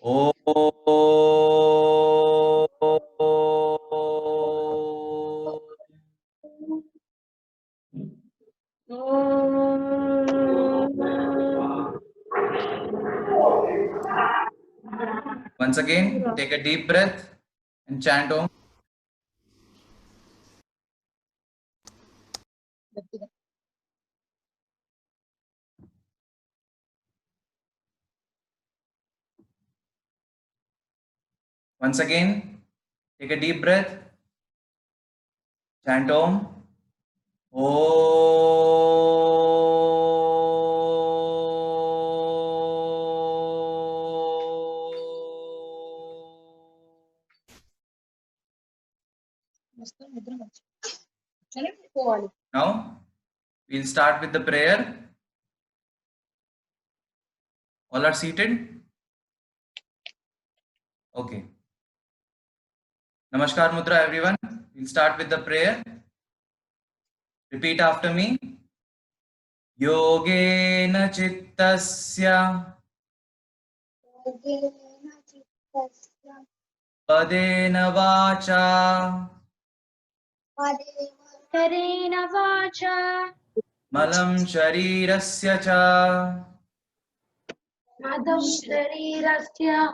Oh. Once again, take a deep breath and chant Om. Once again, take a deep breath, chant Om. Now, we'll start with the prayer. All are seated? Okay. Namaskar Mudra, everyone. We'll start with the prayer. Repeat after me. Yogena Chittasya Padena Vacha Padena vacha Malam Sharirasya Cha madam sharirasya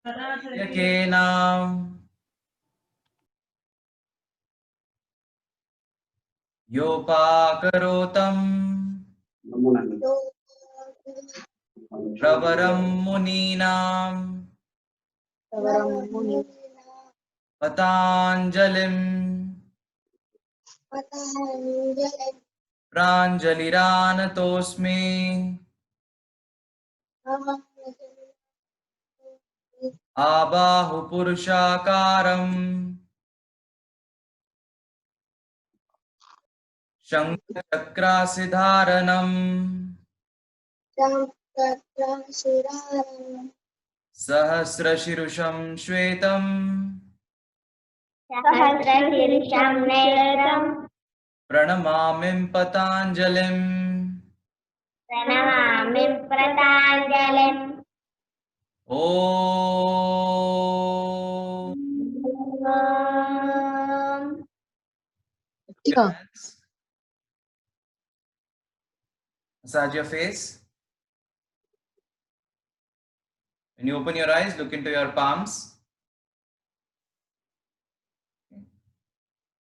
Yakenam Yopakarotam Pravaram Muninam Patanjalim Pranjaliranatosmi Abahu Purushakaram Shankhchakrasidharanam Sahasrashirusham Shvetam Sahasrashirisham netam Pranamamim Patanjalim Pranamamim Pratanjalim Om. Om. Your hands. Massage your face. When you open your eyes, look into your palms.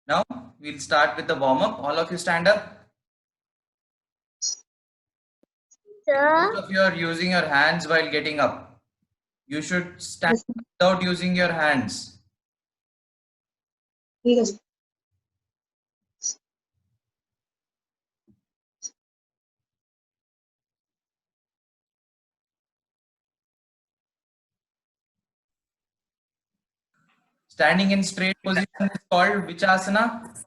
Now, we'll start with the warm-up. All of you stand up. Sir, Most of you are using your hands while getting up. You should stand without using your hands. Standing in straight position is called which asana?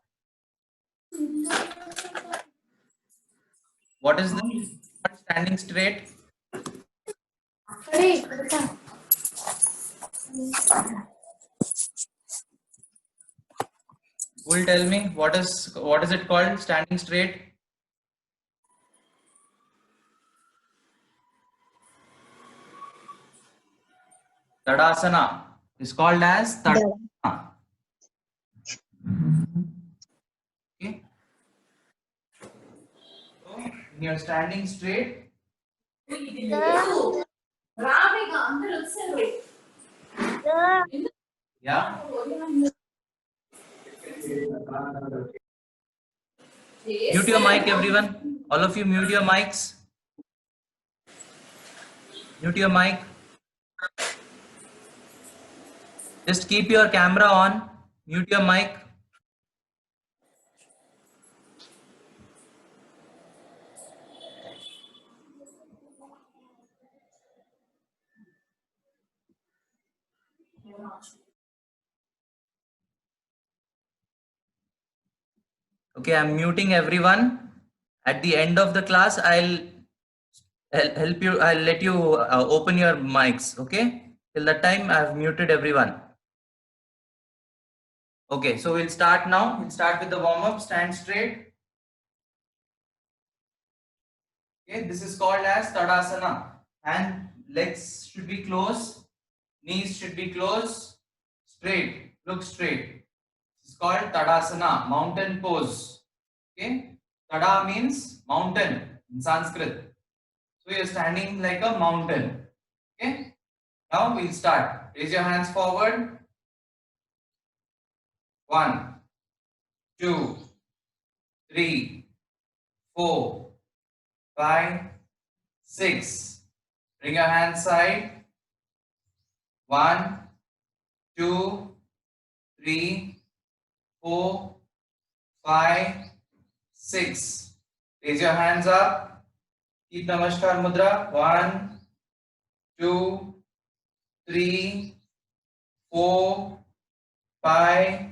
What is the standing straight? Who will tell me what is it called? Standing straight. Tadasana is called as Tadasana. Okay. So when you are standing straight, yeah. Mute your mic, everyone. All of you, mute your mics. Mute your mic. Just keep your camera on. Mute your mic. Okay, I'm muting everyone. At the end of the class, I'll help you. I'll let you open your mics. Okay. Till that time, I've muted everyone. Okay, so we'll start now. We'll start with the warm-up. Stand straight. Okay, this is called as Tadasana. And legs should be close, knees should be close, straight, look straight. It's called Tadasana, mountain pose. Okay, Tada means mountain in Sanskrit. So you're standing like a mountain. Okay, now we'll start. Raise your hands forward. 1, 2, 3, 4, 5, 6. Bring your hands side. 1, 2, 3, 4, 5, 6. Raise your hands up. Keep Namaskar Mudra. 1, 2, 3, 4, 5,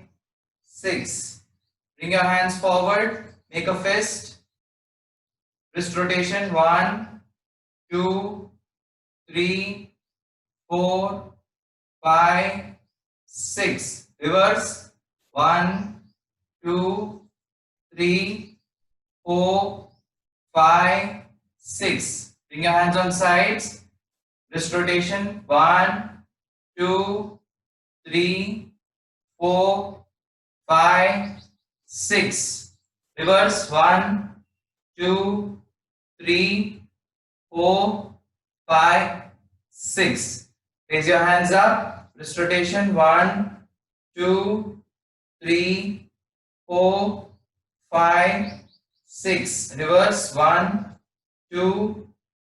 6. Bring your hands forward. Make a fist. Wrist rotation. 1, 2, 3, 4, 5, 6. Reverse. 1, 2, 3, 4, 5, 6. Bring your hands on sides. Wrist rotation. 1, 2, 3, 4, 5, 6. Reverse. 1, 2, 3, 4, 5, 6. Raise your hands up. Wrist rotation. 1, 2, 3, 4, 5, 6. Reverse. 1, 2,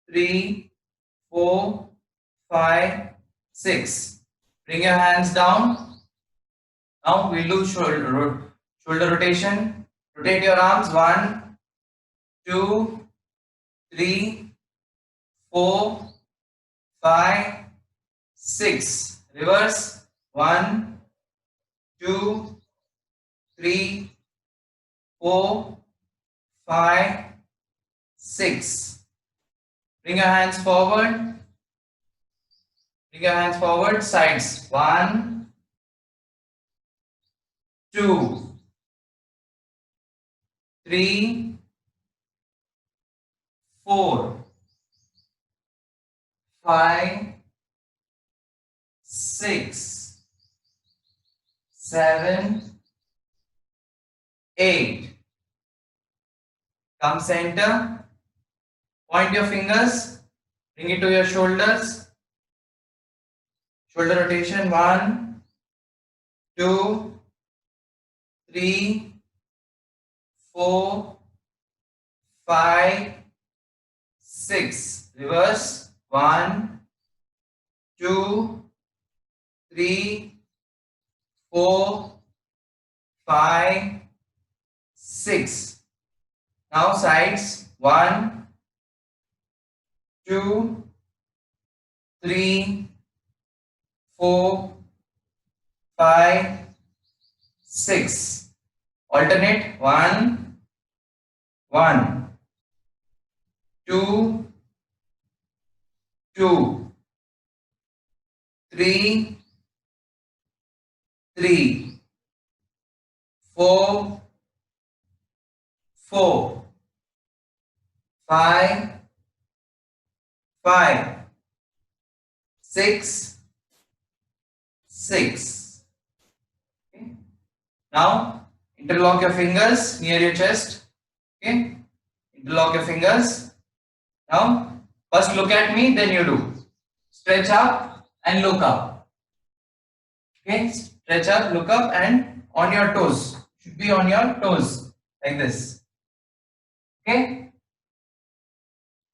3, 4, 5, 6. Bring your hands down. Now we'll do shoulder rotation. Rotate your arms. 1, 2, 3, 4, 5, 6. Reverse. 1, 2, 3, 4, 5, 6. Bring your hands forward. Bring your hands forward. Sides. 1, 2, 3, 4, 5, 6, 7, 8. Come center. Point your fingers. Bring it to your shoulders. Shoulder rotation. 1, 2, 3, 4, 5, 6. Reverse. 1, 2, 3, 4, 5, 6. Now sides. 1, 2, 3, 4, 5, 6. Alternate. 1, 1, 2, 2, 3, 3, 4, 4, 5, 5, 6, 6. Okay. Now interlock your fingers near your chest. Okay. Interlock your fingers. Now first look at me, then you do. Stretch up and look up. Okay. Stretch up, look up, and on your toes. Should be on your toes like this. Okay.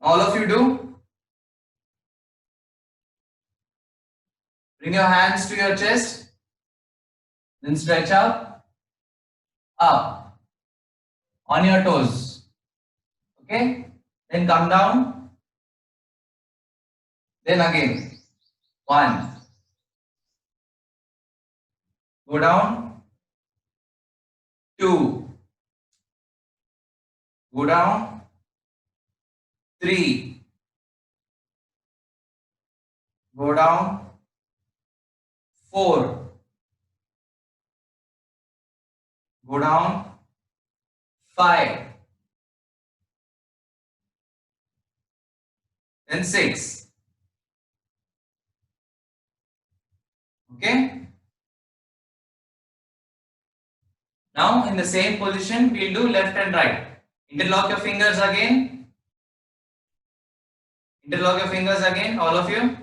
All of you do. Bring your hands to your chest. Then stretch up, on your toes. Okay. Then come down. Then again. 1. Go down. 2. Go down. 3. Go down. 4. Go down. 5. Then 6. Okay. Now in the same position, we'll do left and right. Interlock your fingers again. Interlock your fingers again, all of you.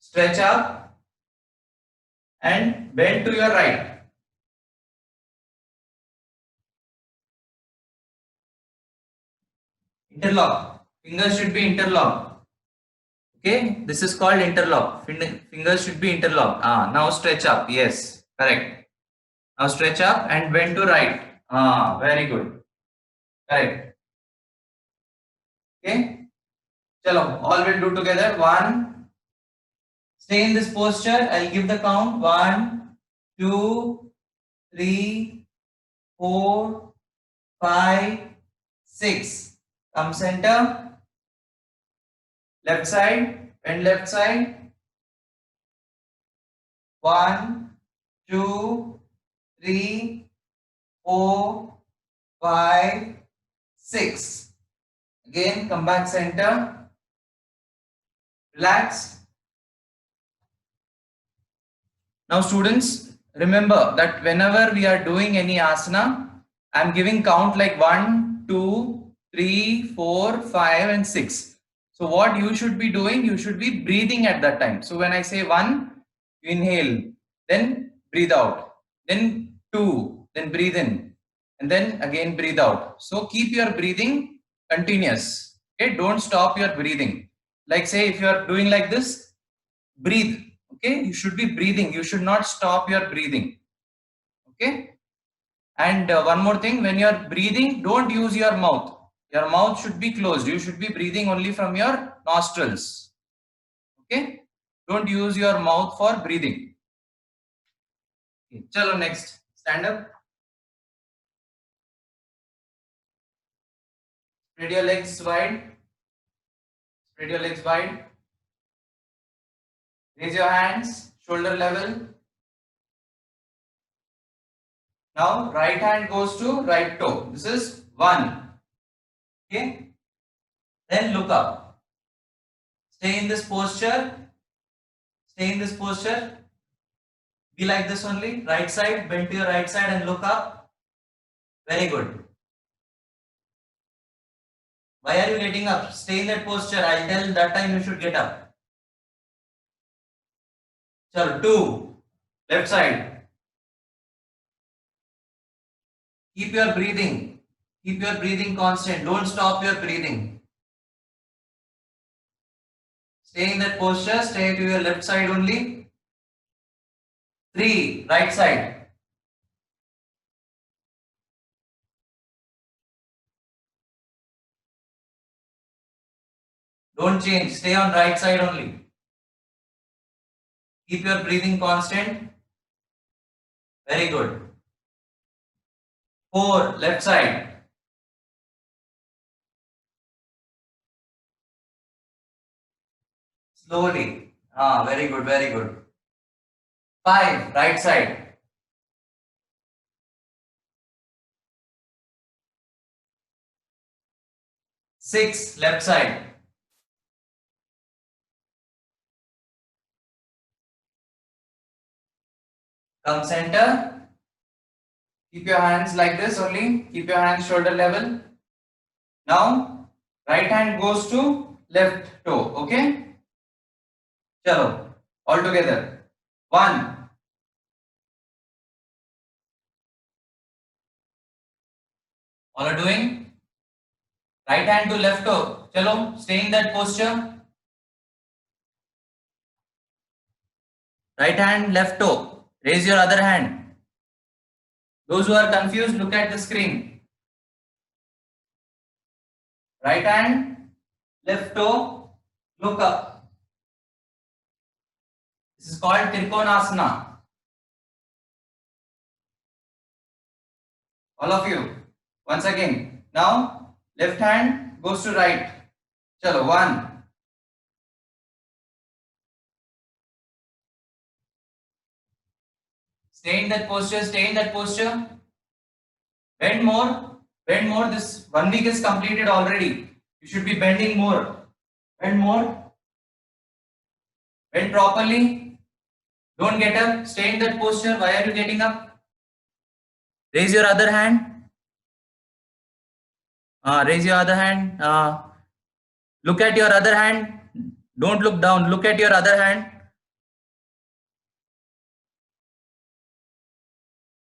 Stretch up and bend to your right. Interlock. Fingers should be interlocked. Okay, this is called interlock. Fingers should be interlocked. Now stretch up. Yes, correct. Now stretch up and bend to right. Very good. Correct. Okay. Chalo, all will do together. 1. Stay in this posture. I'll give the count. 1, 2, 3, 4, 5, 6. Come center. Left side. Bend left side. 1, 2, 3, 4, 5, 6. Again, come back center. Relax. Now students, remember that whenever we are doing any asana, I am giving count like 1, 2, 3, 4, 5 and 6. So what you should be doing, you should be breathing at that time. So when I say 1, you inhale, then breathe out, then 2, then breathe in, and then again breathe out. So keep your breathing continuous. Okay, don't stop your breathing. Like say if you are doing like this, breathe. Okay, you should be breathing. You should not stop your breathing. Okay, and one more thing, when you are breathing, don't use your mouth. Your mouth should be closed. You should be breathing only from your nostrils. Okay, don't use your mouth for breathing. Okay, chalo next. Stand up. Spread your legs wide. Spread your legs wide. Raise your hands, shoulder level. Now right hand goes to right toe. This is 1. Okay. Then look up. Stay in this posture. Stay in this posture. Be like this only. Right side, bend to your right side and look up. Very good. Why are you getting up? Stay in that posture. I'll tell that time you should get up. Chalo, 2. Left side. Keep your breathing. Keep your breathing constant. Don't stop your breathing. Stay in that posture. Stay to your left side only. 3. Right side. Don't change. Stay on right side only. Keep your breathing constant. Very good. 4. Left side. Slowly. Very good. Very good. 5. Right side. 6. Left side. Come center. Keep your hands like this only. Keep your hands shoulder level. Now, right hand goes to left toe. Okay? Chalo. All together. 1. All are doing? Right hand to left toe. Chalo. Stay in that posture. Right hand, left toe. Raise your other hand. Those who are confused, look at the screen. Right hand, left toe, look up. This is called Trikonasana. All of you, once again. Now, left hand goes to right. Chalo, 1. Stay in that posture, stay in that posture. Bend more, bend more. This 1 week is completed already. You should be bending more. Bend more. Bend properly. Don't get up. Stay in that posture. Why are you getting up? Raise your other hand. Raise your other hand. Look at your other hand. Don't look down. Look at your other hand.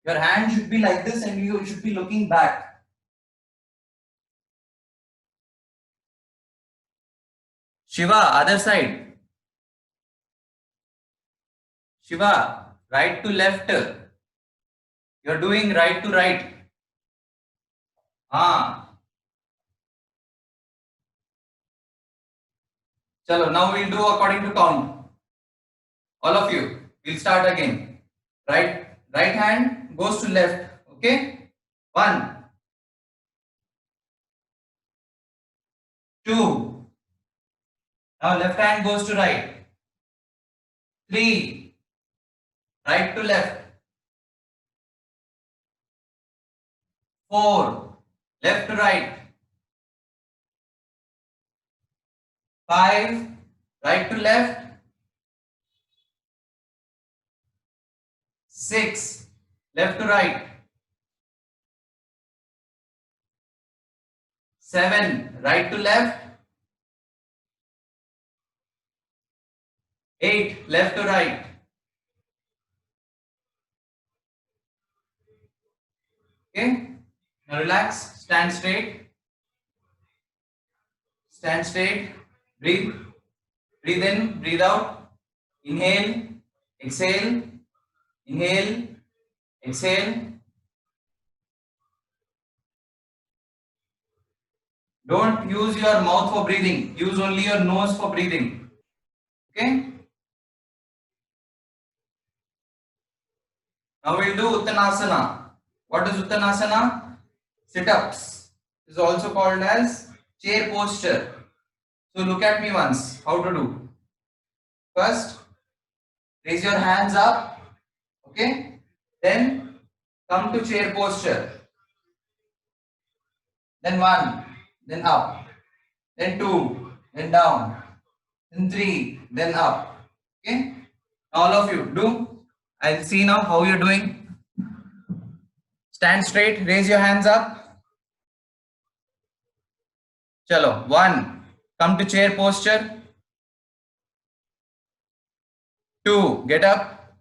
Your hand should be like this and you should be looking back. Shiva, other side. Shiva, right to left. You're doing right to right. Chalo, now we'll do according to count. All of you, we'll start again. Right hand goes to left. Okay? 1, 2. Now left hand goes to right. 3. Right to left. 4. Left to right. 5. Right to left. 6. Left to right. 7. Right to left. 8. Left to right. Okay? Now relax. Stand straight. Stand straight. Breathe. Breathe in. Breathe out. Inhale. Exhale. Inhale. Exhale. Don't use your mouth for breathing. Use only your nose for breathing. Okay? Now we'll do Uttanasana. What is Uttanasana? Sit-ups. Is also called as chair posture. So look at me once. How to do? First, raise your hands up. Okay? Then come to chair posture. Then 1, then up. Then 2, then down. Then 3, then up. Okay? All of you do. I'll see now how you're doing. Stand straight, raise your hands up. Chalo. 1, come to chair posture. 2, get up.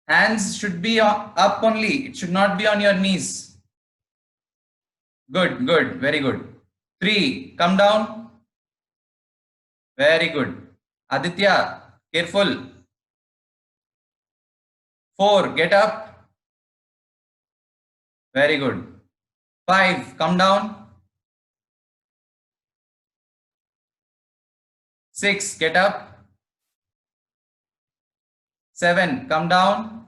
Hands should be up only. It should not be on your knees. Good, good, very good. 3, come down. Very good. Aditya, careful. 4, get up. Very good. 5, come down. 6, get up. 7, come down.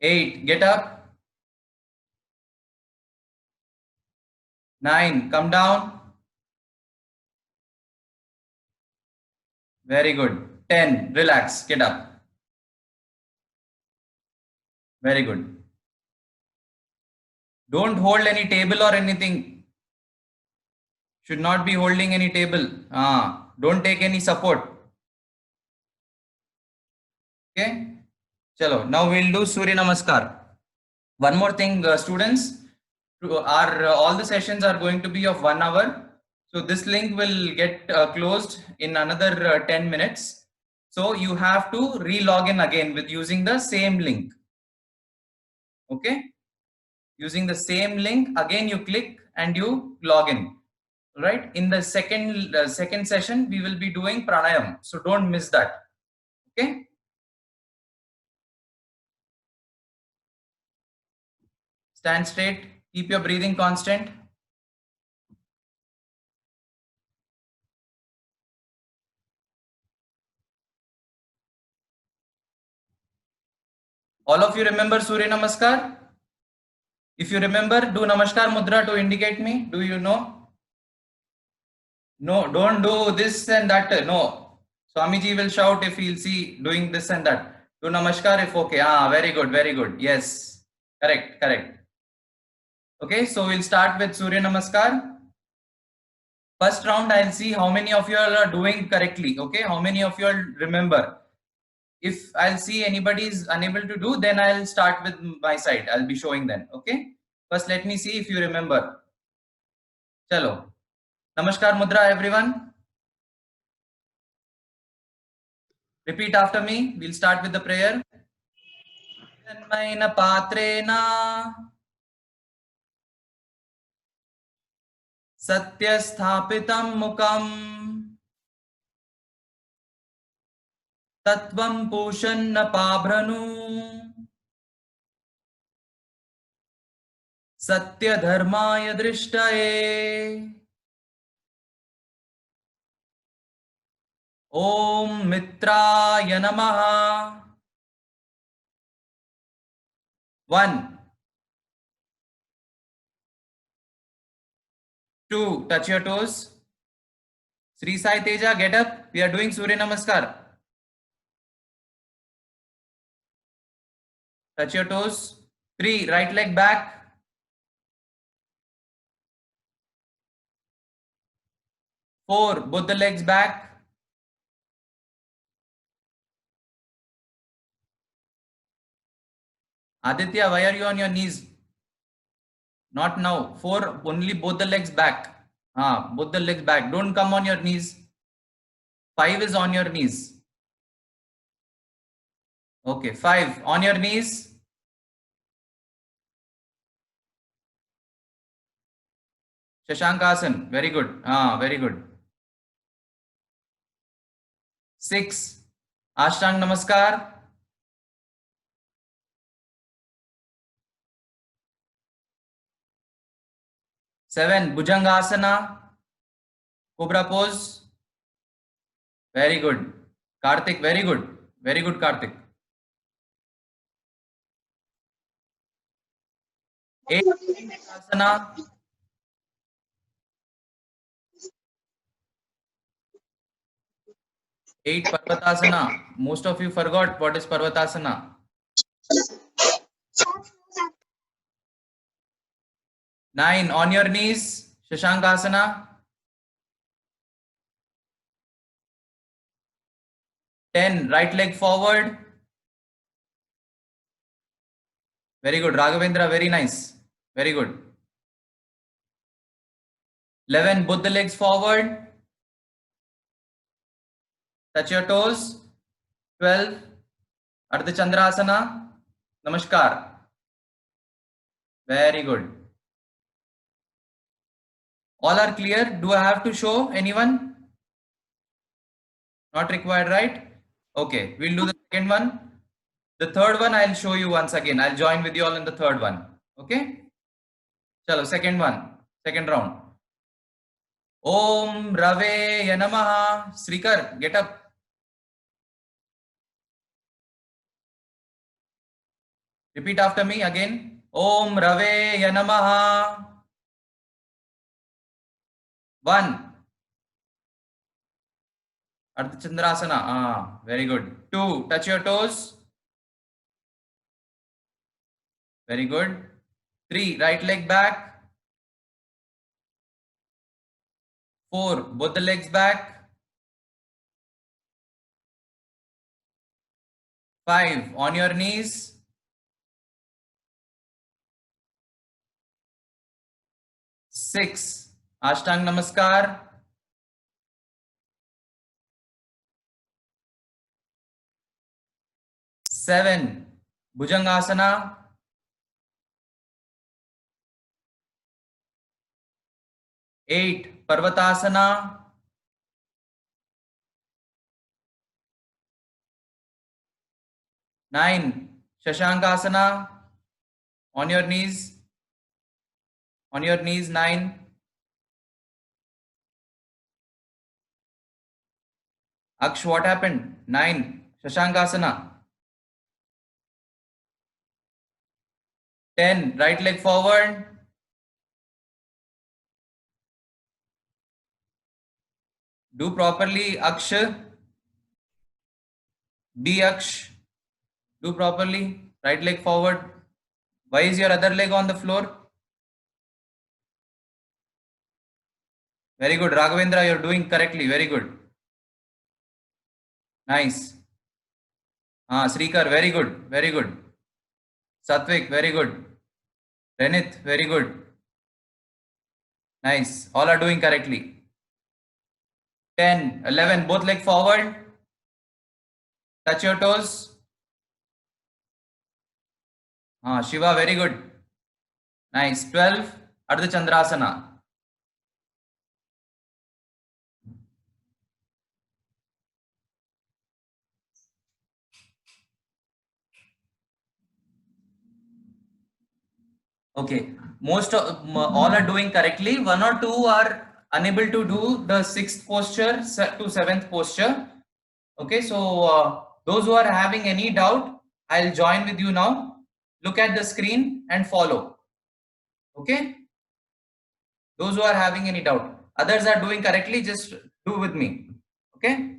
8, get up. 9, come down. Very good. 10, relax, get up. Very good. Don't hold any table or anything. Should not be holding any table. Don't take any support. Okay. Chalo. Now we'll do Surya Namaskar. One more thing, students. All the sessions are going to be of 1 hour. So this link will get closed in another 10 minutes. So you have to re-log in again with using the same link. Okay, using the same link again, you click and you log in. Right, in the second session we will be doing pranayam, so don't miss that. Okay, stand straight, keep your breathing constant. All of you remember Surya Namaskar? If you remember, do Namaskar Mudra to indicate me. Do you know? No, don't do this and that. No. Swamiji will shout if he'll see doing this and that. Do Namaskar if okay. Very good, very good. Yes. Correct, correct. Okay, so we'll start with Surya Namaskar. First round, I'll see how many of you all are doing correctly. Okay, how many of you all remember? If I'll see anybody is unable to do, then I'll start with my side. I'll be showing then. Okay, first let me see if you remember. Chalo. Namaskar Mudra, everyone. Repeat after me. We'll start with the prayer. Tanmayena patrena satyasthapitam mukam tatvam pushanna pabhranu satya dharmaya drishtaye Om Mitraya Namaha. 1, 2, touch your toes. Sri Sai Teja, get up. We are doing Surya Namaskar. Touch your toes. 3, right leg back. 4, both the legs back. Aditya, why are you on your knees? Not now. 4, only both the legs back. Both the legs back. Don't come on your knees. 5 is on your knees. Okay, 5, on your knees. Shashankasan, very good. Very good. 6, Ashtang Namaskar. 7, Bhujangasana, Cobra pose. Very good. Karthik, very good. Very good, Karthik. 8, Asana. 8, Parvatasana. Most of you forgot what is Parvatasana. 9, on your knees, Shashankasana. 10, right leg forward. Very good, Raghavendra, very nice. Very good. 11, both the legs forward. Touch your toes. 12, Ardha Chandrasana. Namaskar. Very good. All are clear? Do I have to show anyone? Not required, right? Okay, we'll do the second one. The third one I'll show you once again. I'll join with you all in the third one. Okay? Chalo, second one. Second round. Om Rave Yanamaha. Srikar, get up. Repeat after me again. Om Rave Yanamaha. 1. Ardha Chandrasana. Very good. 2. Touch your toes. Very good. 3. Right leg back. 4. Both the legs back. 5. On your knees. 6. Ashtang Namaskar. 7. Bhujangasana. 8. Parvatasana. 9. Shashankasana. On your knees. On your knees, 9. Aksh, what happened? 9. Shashankasana. 10. Right leg forward. Do properly, Aksh. B Aksh. Do properly. Right leg forward. Why is your other leg on the floor? Very good. Raghavendra, you're doing correctly. Very good. Nice. Srikar, very good. Very good. Satvik, very good. Renit, very good. Nice. All are doing correctly. 10, 11, both leg forward. Touch your toes. Shiva, very good. Nice. 12, Ardha Chandrasana. Okay. All are doing correctly. One or two are unable to do the sixth posture to seventh posture. Okay. So those who are having any doubt, I'll join with you now. Look at the screen and follow. Okay. Those who are having any doubt, others are doing correctly, just do with me. Okay.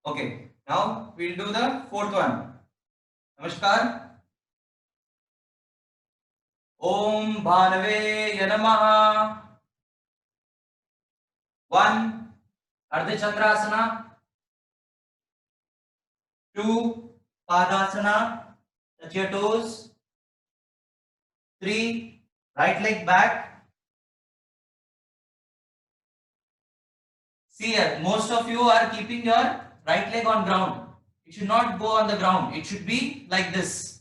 Okay. Now we'll do the fourth one. Namaskar. Om Bhanave Namaha. 1. Ardha Chandrasana. 2. Padasana. Touch your toes. 3. Right leg back. See here, most of you are keeping your right leg on ground. It should not go on the ground. It should be like this.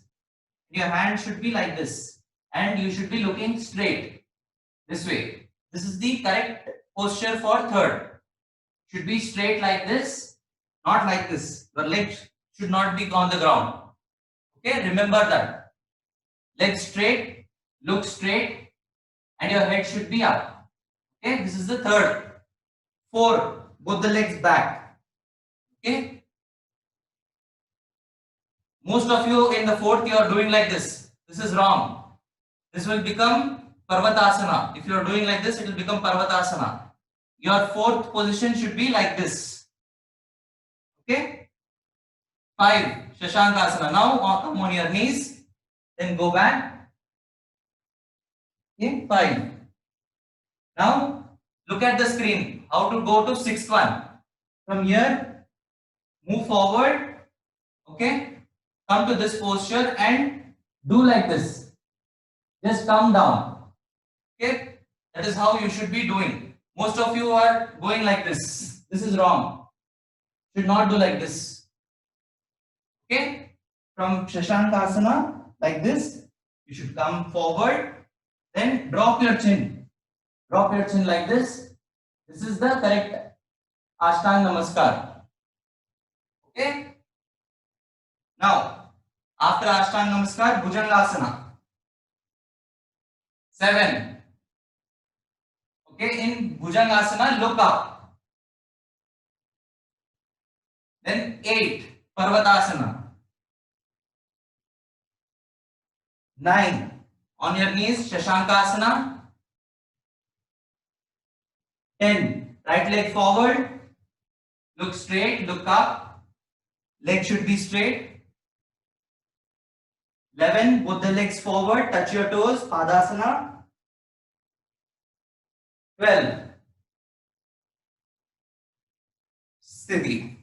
Your hand should be like this. And you should be looking straight. This way. This is the correct posture for third. Should be straight like this. Not like this. Your legs should not be on the ground. Okay, remember that. Legs straight, look straight, and your head should be up. Okay, this is the third. 4, both the legs back. Okay. Most of you in the fourth, you are doing like this. This is wrong. This will become Parvatasana. If you are doing like this, it will become Parvatasana. Your fourth position should be like this. Okay. 5, Shashankasana. Now come on your knees. Then go back. Okay. 5. Now look at the screen. How to go to sixth one. From here, move forward. Okay. Come to this posture and do like this. Just come down. Okay. That is how you should be doing. Most of you are going like this. This is wrong. Should not do like this. Okay. From Shashankasana, like this, you should come forward. Then drop your chin. Drop your chin like this. This is the correct Ashtanga Namaskar. Okay. Now, after Ashtanga Namaskar, Bhujangasana. 7. Okay, in Bhujangasana, look up. Then 8, Parvatasana. 9, on your knees, Shashankasana. 10, right leg forward. Look straight, look up. Leg should be straight. 11, both the legs forward, touch your toes, Padasana. 12, Sthiti.